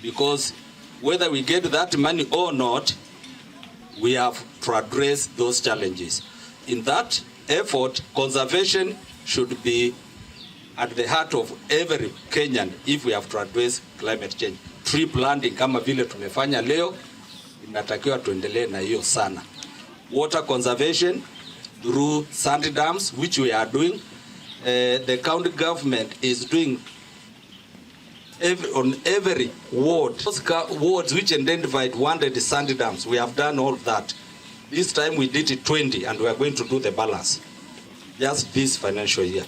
Because whether we get that money or not, we have to address those challenges. In that effort, conservation should be at the heart of every Kenyan if we have to address climate change. Tree planting kama vile tumefanya leo, inatakiwa tuendelee na hiyo sana. Water conservation through sand dams, which we are doing. The county government is doing on every ward. Those wards which identified 100 sand dams, we have done all that. This time we did it 20 and we are going to do the balance just this financial year.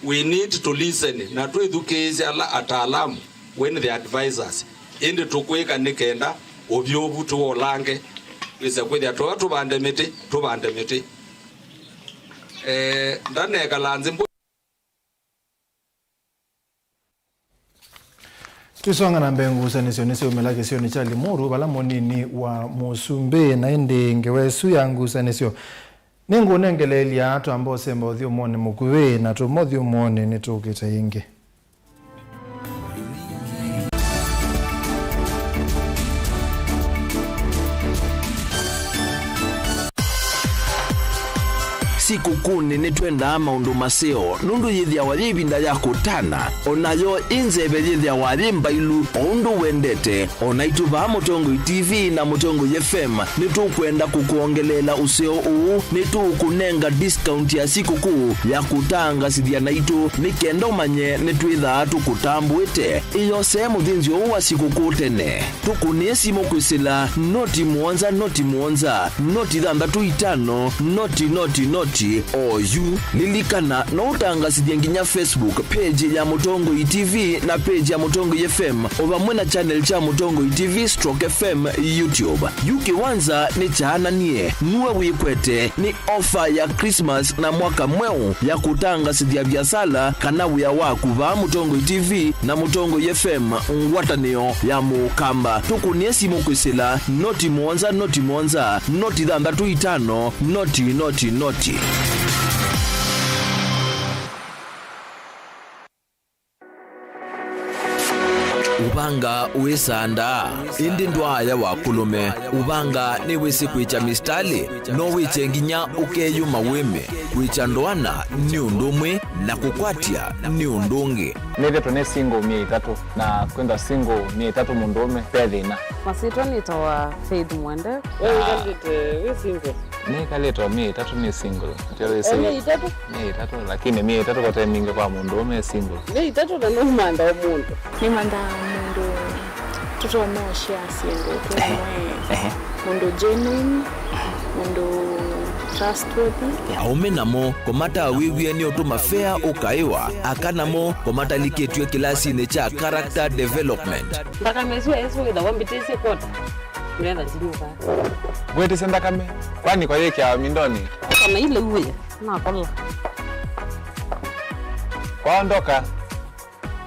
We need to listen na tuedukeze ataalamu when the advisors ende tukweka nikenda obyobu tuolange biza kwethia tubande miti ndane kalanze Tusonga na mbengu sanisio umelake sio ni chali muru bala monini wa musumbe na ende ngewesu yangu sanisio ningu nengeleli ya atu ambao semba udhio mwone mkuwe na tu modhio mwone ni tukita inge. Siku kuni ni twenda maundu maseo nundu yithia waribinda ya kutana onayo inzebe yithia warimba ilu undu wendete onaitu ba Mutongo TV na Mutongo FM nitukwenda kukuongelela useo uu nitukunenga discount ya siku kuu ya kutanga sidhia naitu nikenda umanye nitwitha tukutambuite iyo sehemu dhinzio uwa siku kuu tene tukunesi mokwisila noti muonza noti 6 5 noti .org lilikana no utangasidye nginya Facebook page ya Mutongo TV na page ya Mutongo FM ovamwe na channel cha Mutongo TV/FM YouTube. Yuki wanza ni chana nie nuwe wikwete ni ofa ya Christmas na mwaka mweu ya kutangasidya biasala kana uya waku va Mutongo TV na Mutongo FM ngwatanio ya mukamba tukunie simu kwisila noti mwonza noti dhandatu itano noti. Ubanga uesanda indi ndwaya wakulume ubanga ni wisi kwicha mistali no wiche nginya ukeyuma weme kwicha ndwana ni undumwe na kukwatia ni undungi neve tone single 300 na kwenda single 300 mundume pedina masito nitawa Faith Mwende we single ni kaleto 300 ni single tele se 300 lakini 300 kwa time mingi kwa mundume single 300 na numanda omuntu ni manda mundu tutonosha single kwa mundu genuine mundu trustworthy aume namo komata wiwie ni otuma fair ukaiwa akanamo komata liketwe kilasi ne cha character development ndaka mezu ezo da wambitese kota nenda ziruka gwete senda kame kwani kwa yeke ya mindoni kama ile uwe na kola kwaondoka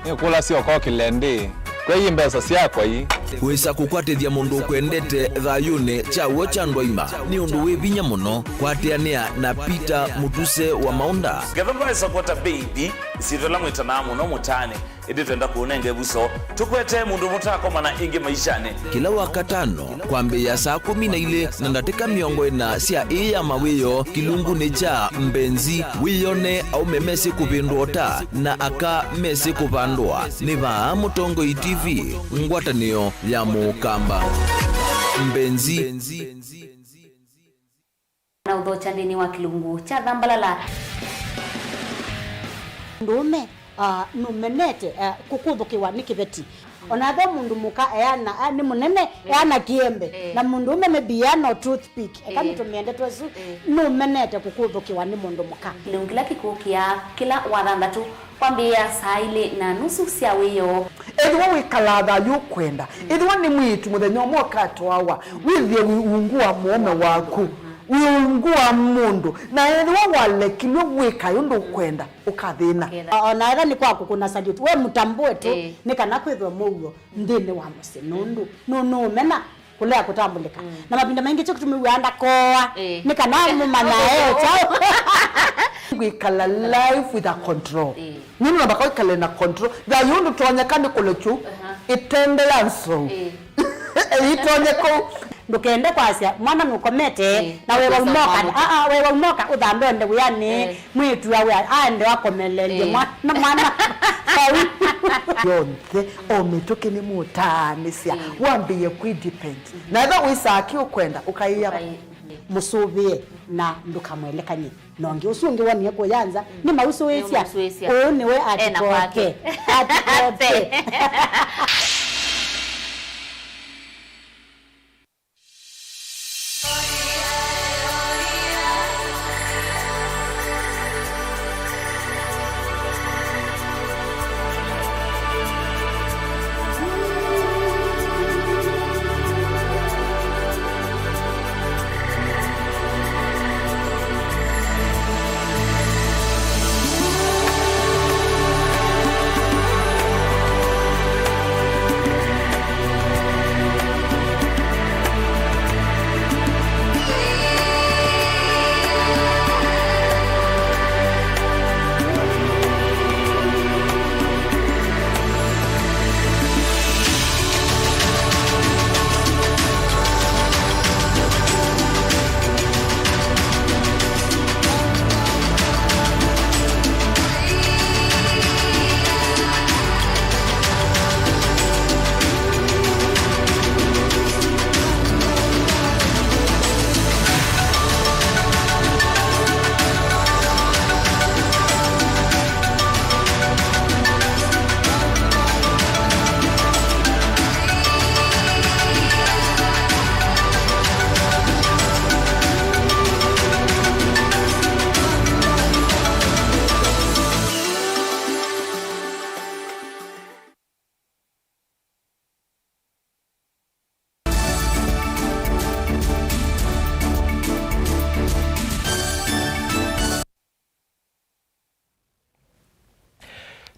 ni kula sio kwa kilende kwa hii mbesa siakwa hii wesa kukwatithia mundu kwendete thayune chawo cha ndwaima ni undu wivinya muno kwateanea na Peter Mutuse wa Maunda gavana supporta baby sitola mwitana muno mutane indi twenda kuonenge buso tukwete mundu mutako mana ingi maishane kila wakatano kwambe ya saa 12 na ndateka miongo ina sia iya mawiyo kilungu ni cha mbenzi wiyone au memesi kupindota na aka mesi kupandwa ni va Mutongo TV ngwatanio ya mukamba mbenzi na udhocha ndini wa kilungu cha Dhambalala ndume numenete kukuthukiwa ni kiveti onathe mundu muka eana ni munene eana kiembe na mundu umeme biano toothpick kama tumiende twesu numenete kukuthukiwa ni mundu muka lungila kikukia kila wathandatu kwambia saa 2:30 cia wiyo edwa wikalatha yukwenda edwa ni mwitu muthenya mwoka twawa withie ungua muome waku ungua mundu na edwa walekilwe wika yundu kwenda ukathina ona era ni kwaku kuna salute we mutambue tu ni kana kwithwa mugo ndine wa muse nundu no mena kulea kutambulika na mapinda mengi cyo kutumiwanda koa ni kana mumana chao wikala life with a control nini nabaka wikala na control da yundu tonyekane kulechu itende yanso itonyeko ndukende kwasia mwana nukomete na wewe umoka wewe umoka udhambe nde yani mwitu awe ande wakomelele mwana sawi yonke ometoke ni mutanisia wambie ku depend na eba wisaki ukwenda ukaiya musubie na ndukamwelekanye nonge usunge wani yako yanza ni mauso wesia one we atikoke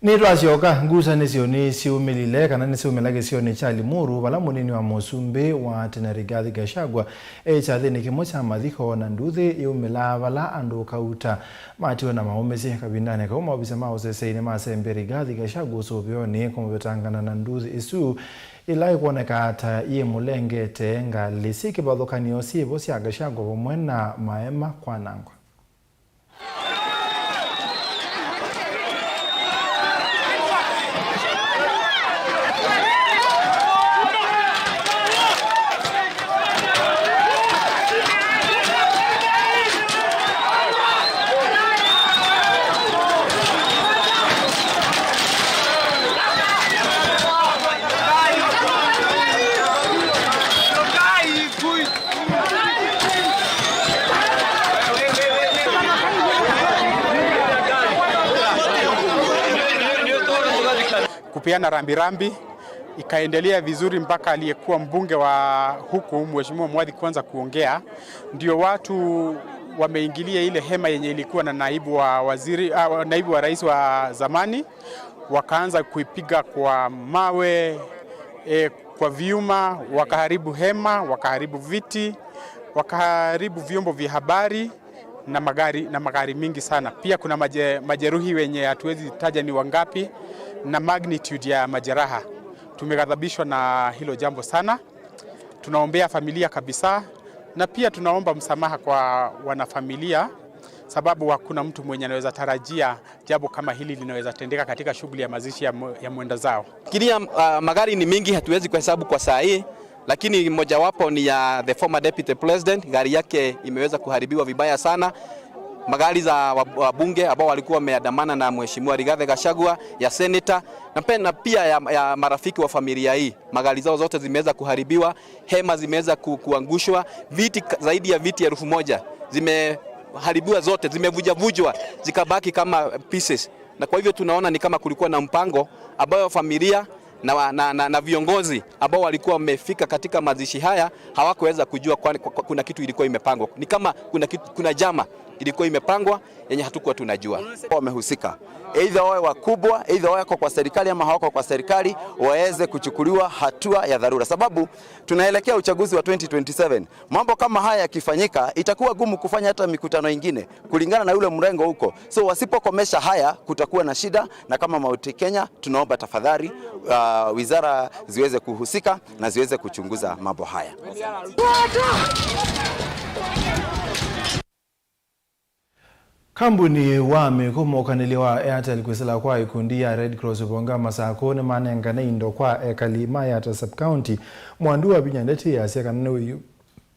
Ni twasioka ngucanio ni ciumilile kana ni ciumilage cioni cha Limuru bala munini wa Musumbi wa tena Rigathi Gachagua echathini kimwe cha mathiko na nduthi yumila bala andu kauta matiwe na maomezi kabindane kwa maobisa maoseseine masembe Rigathi Gachagua sobioni kumubetangana na nduthi isu ilai kuoneka ata iye mulengete ngalisi bathukanio sibo cia Gachagua bomwe na Maema Kwanangwa. Kupeana rambirambi ikaendelea vizuri mpaka aliyekuwa mbunge wa huku Mheshimiwa Mwadhi kwanza kuongea, ndio watu wameingilia ile hema yenye ilikuwa na naibu wa rais wa zamani, wakaanza kuipiga kwa mawe, kwa vyuma, wakaharibu hema, wakaharibu viti, wakaharibu vyombo vya habari na magari mingi sana. Pia kuna majeruhi wenye hatuwezi taja ni wangapi na magnitude ya majeraha. Tumeghadhabishwa na hilo jambo sana. Tunaombea familia kabisa, na pia tunaomba msamaha kwa wanafamilia, sababu hakuna mtu mwenye anaweza tarajia jambo kama hili linaweza tendeka katika shughuli ya mazishi ya mwenda zao. Kiria magari ni mingi, hatuwezi kuhesabu kwa saa hii, lakini mojawapo ni ya the former deputy president, gari yake imeweza kuharibiwa vibaya sana. Magari za wabunge ambao walikuwa wameandamana na Mheshimiwa Rigathi Gachagua, ya senator na pia ya marafiki wa familia hii, magari zao zote zimeweza kuharibiwa, hema zimeweza kuangushwa, viti zaidi ya viti 1000 zimeharibiwa zote, zimevujavujwa zikabaki kama pieces. Na kwa hivyo tunaona ni kama kulikuwa na mpango ambao familia na viongozi ambao walikuwa wamefika katika mazishi haya hawakuweza kujua kuna kitu ilikuwa imepangwa. Ni kama kuna jama ilikuwa imepangwa yenye hatukuwa tunajua. Wamehusika, either wawe wakubwa, either wako kwa serikali ama hawako kwa serikali, waweze kuchukuliwa hatua ya dharura, sababu tunaelekea uchaguzi wa 2027. Mambo kama haya yakifanyika, itakuwa gumu kufanya hata mikutano ingine kulingana na yule mrengo huko. So wasipokomesha haya, kutakuwa na shida, na kama Mauti Kenya tunaomba tafadhali wizara ziweze kuhusika na ziweze kuchunguza mambo haya. Kambuni wa mikomokanili wa Airtel kwisila kwa ikundi ya Red Cross ubonga masakone manengane indo kwa ekalima ya ta sub-county mwandu wa binyandeti ya siya kanane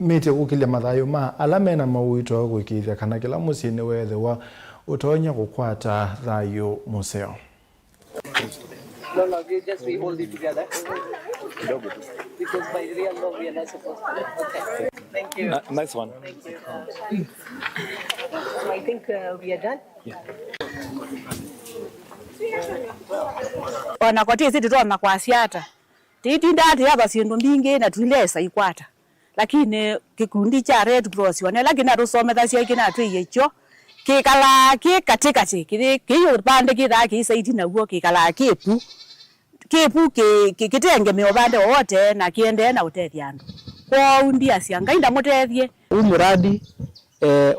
mete kukile mathayo ma alamena mawito kukithia kana kila musini wethe wa utonya kukwata thayo museo. No, just we hold it together. Because by real love we are not supposed to. Okay. Thank you. Nice one. Thank you. So I think we are done. Yeah. Ona kote sisi tuona kwa siata. Titi ndati hapa sindu mbingi na tulesa ikwata. Lakini kikundi cha Red Cross wana lakini atusome thasi yake na tuyecho. Kikala katika kiyo pande kidaki saidi na uo kikala kipu kitenge miobande wote na kiende na utethia andu kwa undia sianga inda mutethie. Huu mradi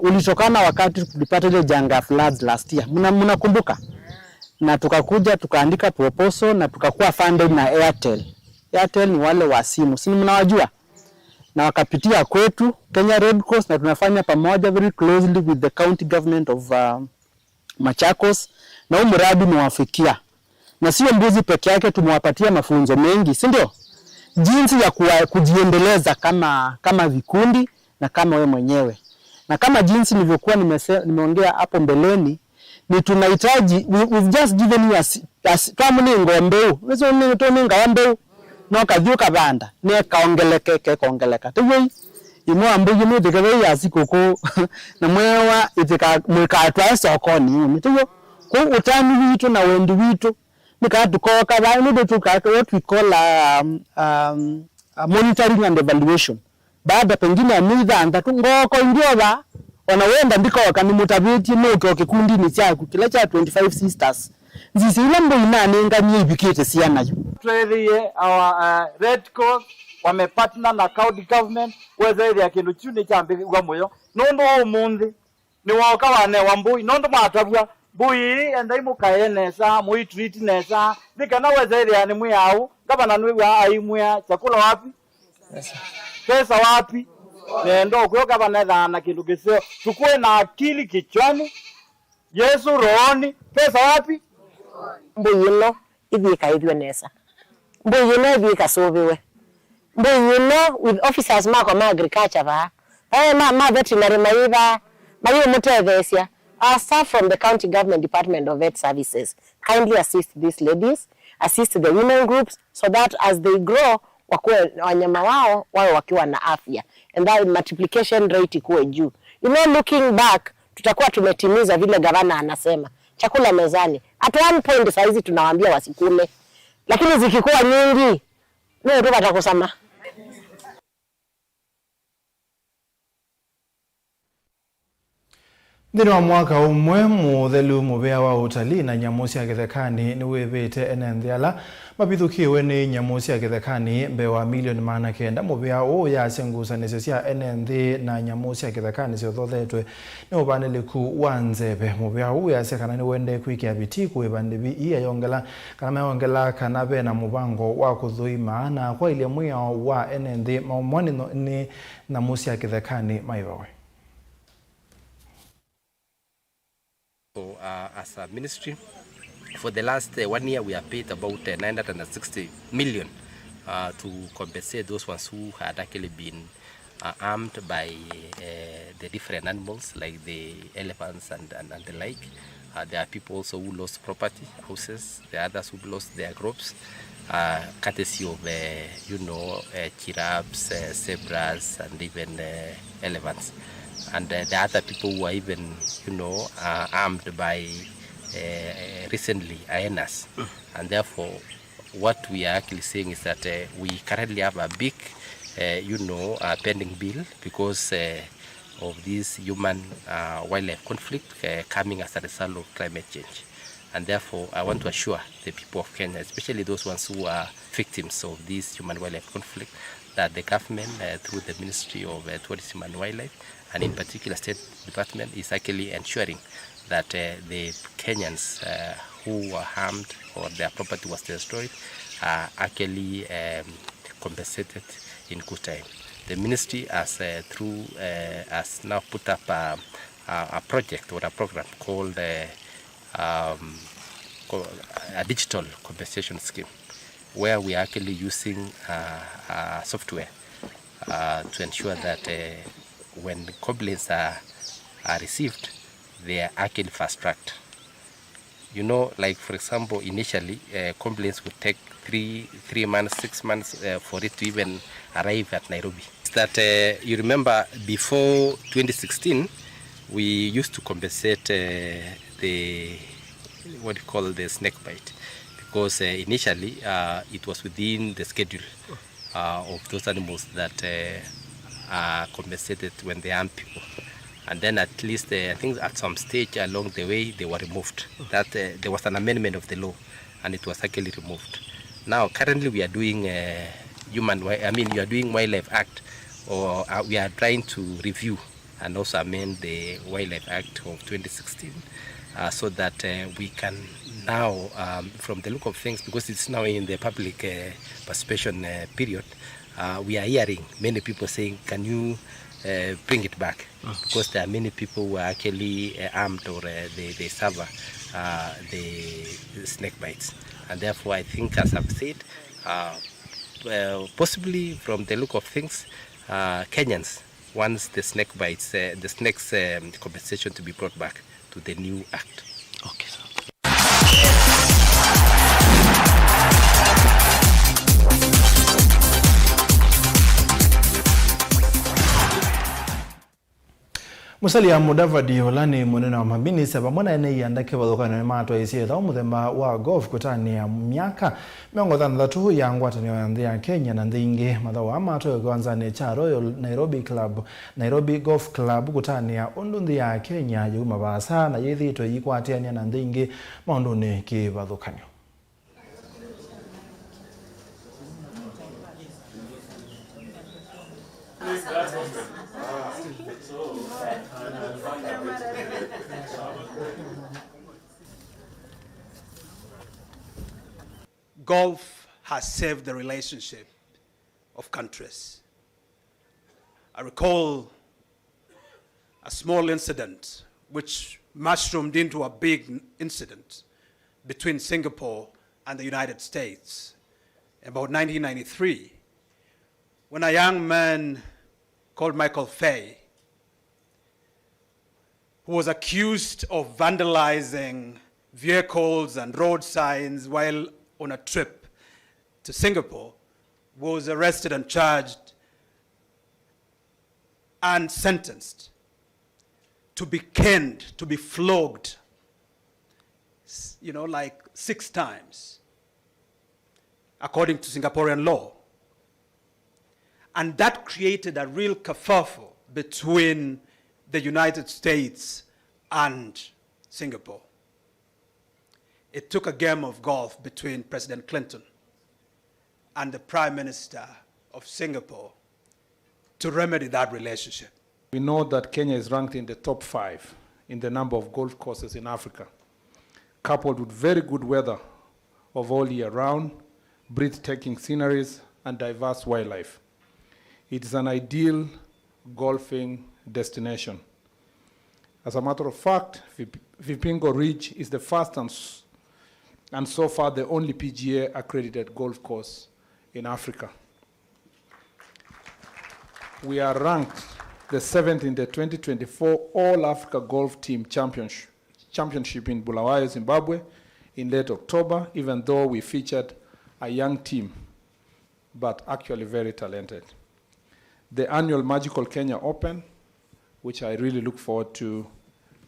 ulitokana wakati tulipata ile janga floods last year. Mnakumbuka? Na tukakuja tukaandika proposal na tukakuwa funded na Airtel. Airtel ni wale wa simu, si mnawajua? Na wakapitia kwetu Kenya Red Cross, na tunafanya pamoja very closely with the county government of Machakos, na huu mradi umewafikia. Na sio mbuzi peke yake, tumewapatia mafunzo mengi, si ndio? Jinsi ya kujiendeleza kama vikundi na kama wewe mwenyewe. Na kama jinsi nilivyokuwa nimeongea hapo mbeleni, ni tunahitaji, we've just given you kama ni ngombe, wewe ni ngombe no kadhuka banda ne kaongeleka tuwe imo ambuye mu dikebe ya sikoko na mwewa itika mwikatwa sokoni mitugo ko utani witu na wendi witu nikatukoka ba ni tukaka what we call monitoring and evaluation baada pengine amuidha anda ngoko indioba onawenda ndiko wakani mutabiti moto kikundi ni chako kila cha 25 sisters nzisila mboina nenga nyibikite sianayo twethiye our Red Cross wamepartner na county government weza ile kindu chuni chambigwa moyo nondo umundi ni woka wane wa mbui nondo matabwa mbui enda imukaenesa mui treat nesa dikana weza ile ni muyau gavana nwiwa aimwa chakula wapi pesa wapi nendo kuyo gavana dhana kindu kisio tukue na akili kichwani Yesu rohoni pesa wapi mbuyino ithika ithwe nesa mbuyino ithika sobewe mbuyino with officers mako ma agriculture ba ma veterinary maiva mayo mutethesia our staff from the county government department of vet services kindly assist these ladies, assist the women groups so that as they grow wakuwe wanyama wao wakiwa na afya and that multiplication rate ikuwe juu. You know, looking back tutakuwa tumetimiza vile gavana anasema chakula mezani. At one point saizi tunawaambia wasikule, lakini zikikuwa nyingi leo tu watakusema. Thini wa mwaka umwe muthelu muvea wa utalii na nyamu cia githekani ni wivite enenthiala mabithukiwe ni nyamu cia githekani mbewa milioni 900 muvea uu yace ngucanio cia enenthi na nyamu cia githekani ciothothetwe ni uvaniliku wa nzeve muvea uu yace kana ni wende kwikia biti kuivandivi iya yongela kana mayongela kana bena mubango wa kuthuima na kwa ile mwio wa enenthi maumwani ni nyamu cia githekani maivawe. So, as a ministry, for the last 1 year, we have paid about 960 million to compensate those ones who had actually been harmed by the different animals like the elephants and the like. There are people also who lost property, houses. There are others who lost their crops, courtesy of giraffes, zebras, and even elephants. And the other people who are even, armed by recently hyenas. And therefore, what we are actually saying is that we currently have a big, pending bill because of this human-wildlife conflict coming as a result of climate change. And therefore, I want to assure the people of Kenya, especially those ones who are victims of this human-wildlife conflict, that the government, through the Ministry of Tourism and Wildlife, and in particular State Department, is actually ensuring that the Kenyans who were harmed or their property was destroyed are actually compensated in good time. The ministry has now put up a project or a program called a digital compensation scheme, where we are actually using software to ensure that when complaints are received, they are actually fast-tracked. Like for example, initially complaints would take 3 months, 6 months for it to even arrive at Nairobi. That you remember before 2016, we used to compensate the snake bite, because initially it was within the schedule of those animals that are compensated when they harm people. And then at least I think at some stage along the way they were removed. That there was an amendment of the law and it was actually removed. Now currently we are doing Wildlife Act, or we are trying to review and also amend the Wildlife Act of 2016 so that we can now, from the look of things, because it's now in the public participation period, we are hearing many people saying, can you bring it back? Because there are many people who are actually armed or they suffer the snake bites. And therefore I think, as I've said, possibly from the look of things, Kenyans wants the snake bites, the snakes compensation to be brought back to the new act. Okay, sir. Musalia Mudavadi olani munene wa mabinisa pamwe na yandake bathukana matwa isietha muthemba wa golf kutania miaka 60 ya ngwatanio ya nthi ya Kenya na nthi ingi mathawa matwa kwanzane cha Royal Nairobi Golf Club kutania undu nthi ya Kenya yuma basa na yithitwe yikwatiania na nthi ingi maunduni kibathukanio. Golf has saved the relationship of countries. I recall a small incident which mushroomed into a big incident between Singapore and the United States about 1993, when a young man called Michael Fay, who was accused of vandalizing vehicles and road signs while on a trip to Singapore, was arrested and charged and sentenced to be caned, to be flogged, like 6 times, according to Singaporean law. And that created a real kerfuffle between the United States and Singapore. It took a game of golf between President Clinton and the Prime Minister of Singapore to remedy that relationship. We know that Kenya is ranked in the top 5 in the number of golf courses in Africa, coupled with very good weather of all year round, breathtaking sceneries, and diverse wildlife. It is an ideal golfing destination. As a matter of fact, Vipingo Ridge is the first and so far the only PGA accredited golf course in Africa. We are ranked the 7th in the 2024 All Africa Golf Team Championship in Bulawayo, Zimbabwe in late October, even though we featured a young team, but actually very talented. The annual Magical Kenya Open, which I really look forward to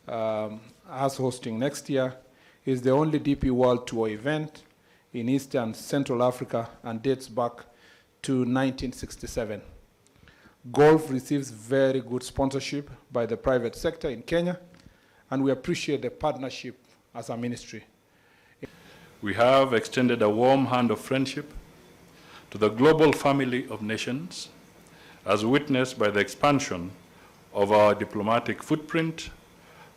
us hosting next year, is the only DP World Tour event in East and Central Africa and dates back to 1967. Golf receives very good sponsorship by the private sector in Kenya, and we appreciate the partnership as a ministry. We have extended a warm hand of friendship to the global family of nations, as witnessed by the expansion of our diplomatic footprint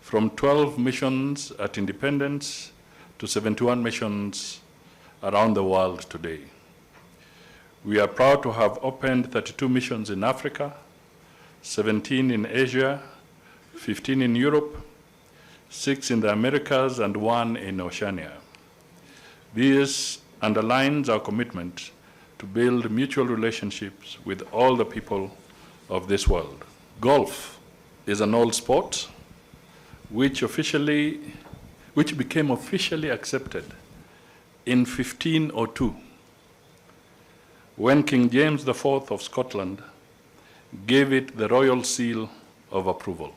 from 12 missions at independence to 71 missions around the world today. We are proud to have opened 32 missions in Africa, 17 in Asia, 15 in Europe, 6 in the Americas, and 1 in Oceania. This underlines our commitment to build mutual relationships with all the people of this world. Golf is an old sport which became officially accepted in 1502 when King James IV of Scotland gave it the royal seal of approval.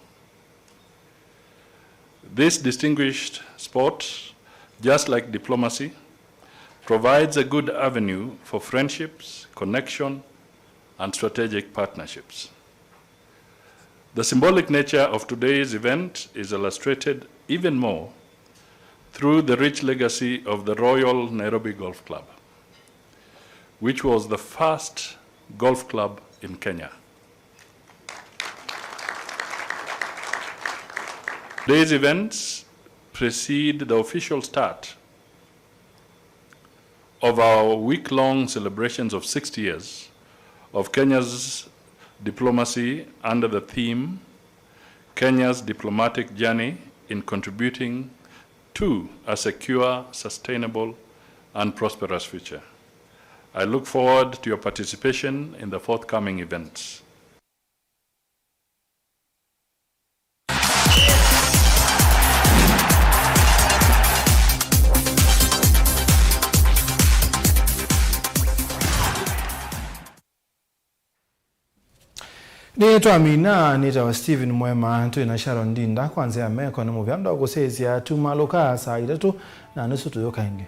This distinguished sport, just like diplomacy, provides a good avenue for friendships, connection, and strategic partnerships. The symbolic nature of today's event is illustrated even more through the rich legacy of the Royal Nairobi Golf Club, which was the first golf club in Kenya. Today's events precede the official start of our week-long celebrations of 60 years of Kenya's diplomacy under the theme, Kenya's Diplomatic Journey in Contributing to a Secure, Sustainable, and Prosperous Future. I look forward to your participation in the forthcoming events. Nitwa Amina, nitwa Steven Mwema, tuina Sharon Ndinda, kwanza ya meko ni muvyanda kusezia tumaluka saa 3 na nusu tuyoka ingi.